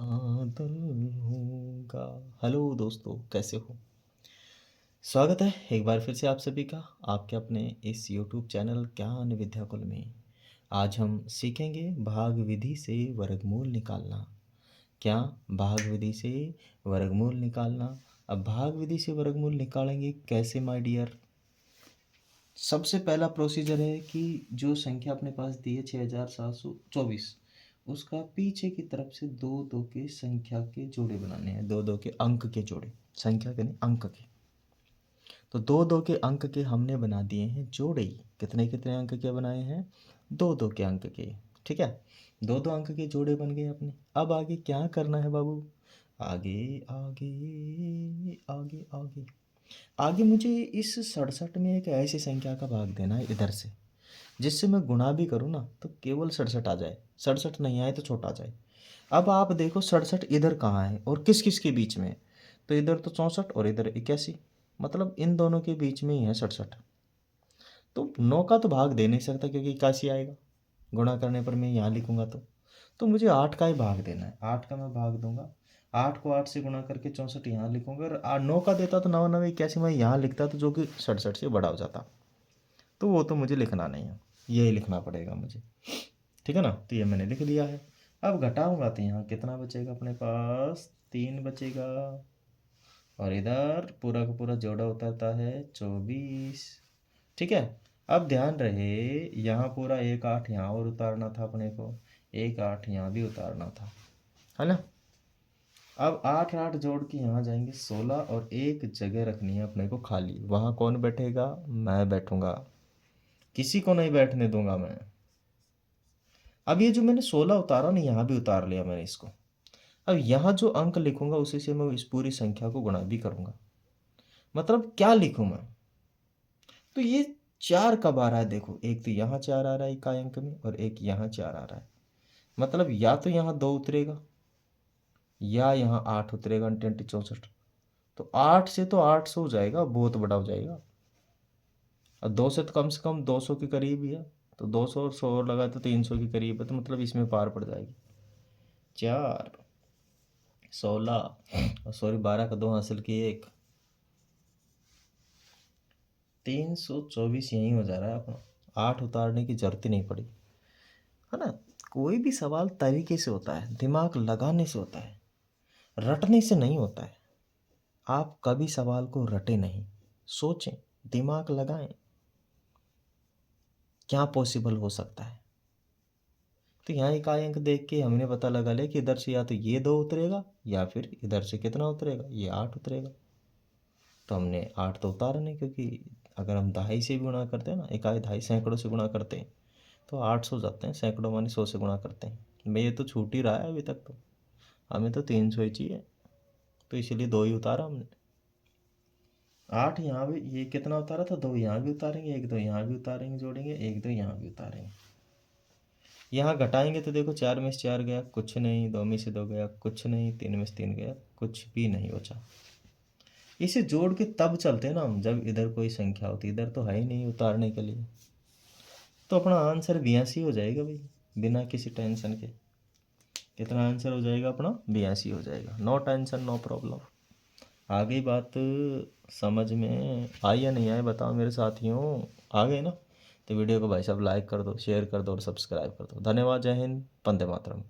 बादल होगा। हेलो दोस्तों, कैसे हो? स्वागत है एक बार फिर से आप सभी का आपके अपने इस यूट्यूब चैनल ज्ञान विद्याकुल में। आज हम सीखेंगे भाग विधि से वर्गमूल निकालना। क्या? भाग विधि से वर्गमूल निकालना। अब भाग विधि से वर्गमूल निकालेंगे कैसे माय डियर? सबसे पहला प्रोसीजर है कि जो संख्या अपने पास दी है 6724, उसका पीछे की तरफ से दो दो के संख्या के जोड़े बनाने हैं। दो दो के अंक के जोड़े, संख्या के नहीं, अंक के। तो दो दो के अंक के हमने बना दिए हैं जोड़े। कितने कितने अंक के बनाए हैं? दो दो के अंक के। ठीक है, दो दो अंक के जोड़े बन गए अपने। अब आगे क्या करना है बाबू? आगे आगे आगे आगे आगे मुझे इस 67 में एक ऐसी संख्या का भाग देना है इधर से, जिससे मैं गुणा भी करूँ ना तो केवल 67 आ जाए, 67 नहीं आए तो छोटा आ जाए। अब आप देखो 67 इधर कहाँ है और किस किस के बीच में है? तो इधर तो 64 और इधर 81, मतलब इन दोनों के बीच में ही है 67। तो 9 का तो भाग दे नहीं सकता क्योंकि 81 आएगा गुणा करने पर, मैं यहाँ लिखूंगा तो मुझे 8 का ही भाग देना है। 8 का मैं भाग दूंगा, 8 को 8 से गुणा करके 64 यहाँ लिखूंगा। अगर 9 का देता तो 99 81 मैं यहाँ लिखता, तो जो कि 67 से बड़ा हो जाता। तो वो तो मुझे लिखना नहीं है, यही लिखना पड़ेगा मुझे। ठीक है ना? तो ये मैंने लिख दिया है। अब घटाऊंगा तो यहाँ कितना बचेगा अपने पास? 3 बचेगा। और इधर पूरा का पूरा जोड़ा उतरता है 24। ठीक है, अब ध्यान रहे यहाँ पूरा 1 8 यहाँ और उतारना था अपने को, 1 8 यहाँ भी उतारना था, है ना? अब 8 8 जोड़ के यहाँ जाएंगे 16 और एक जगह रखनी है अपने को खाली। वहाँ कौन बैठेगा? मैं बैठूंगा, किसी को नहीं बैठने दूंगा मैं। अब ये जो मैंने 16 उतारा ना, यहाँ भी उतार लिया मैंने इसको। अब यहाँ जो अंक लिखूंगा उसी से मैं इस पूरी संख्या को गुणा भी करूंगा। मतलब क्या लिखूं मैं? तो ये 4 कब आ रहा है? देखो, एक तो यहाँ 4 आ रहा है इकाई अंक में और एक यहाँ 4 आ रहा है। मतलब या तो यहाँ 2 उतरेगा या यहाँ 8 उतरेगा, 64। तो 8 से तो 800 हो जाएगा, बहुत बड़ा हो जाएगा। और 2 से कम 200 के करीब ही है। तो 200 और 100 लगा तो 300 के करीब है, तो मतलब इसमें पार पड़ जाएगी। 4 16 सॉरी 12 का 2 हासिल किए 1, 324 यहीं हो जा रहा है अपना। 8 उतारने की जरूरत ही नहीं पड़ी, है ना? कोई भी सवाल तरीके से होता है, दिमाग लगाने से होता है, रटने से नहीं होता है। आप कभी सवाल को रटे नहीं, सोचें, दिमाग लगाएं, क्या पॉसिबल हो सकता है। तो यहाँ इकाई अंक देख के हमने पता लगा लिया कि इधर से या तो ये 2 उतरेगा या फिर इधर से कितना उतरेगा, ये 8 उतरेगा। तो हमने 8 तो उतारा नहीं, क्योंकि अगर हम दहाई से भी गुणा करते हैं ना, इकाई दहाई सैकड़ों से गुणा करते हैं तो 800 हो जाते हैं। सैकड़ों मानी 100 से गुणा करते हैं। मैं ये तो छूट ही रहा है अभी तक, तो हमें तो 300 ही चाहिए, तो इसीलिए 2 ही उतारा हमने। 8 यहाँ भी, ये कितना उतारा था? 2 यहाँ भी उतारेंगे, 1 2 यहाँ भी उतारेंगे, जोड़ेंगे 1 2 यहाँ भी उतारेंगे। यहाँ घटाएंगे तो देखो 4 में से 4 गया, कुछ नहीं। 2 में से 2 गया, कुछ नहीं। 3 में से 3 गया, कुछ भी नहीं बचा। इसे जोड़ के तब चलते हैं ना हम, जब इधर कोई संख्या होती, इधर तो है ही नहीं उतारने के लिए। तो अपना आंसर 82 हो जाएगा भाई, बिना किसी टेंशन के। कितना आंसर हो जाएगा अपना? 82 हो जाएगा। No tension, no problem. आ गई बात समझ में? आई या नहीं आई बताओ मेरे साथियों। आ गए ना? तो वीडियो को भाई साहब लाइक कर दो, शेयर कर दो और सब्सक्राइब कर दो। धन्यवाद। जय हिंद, वंदे मातरम।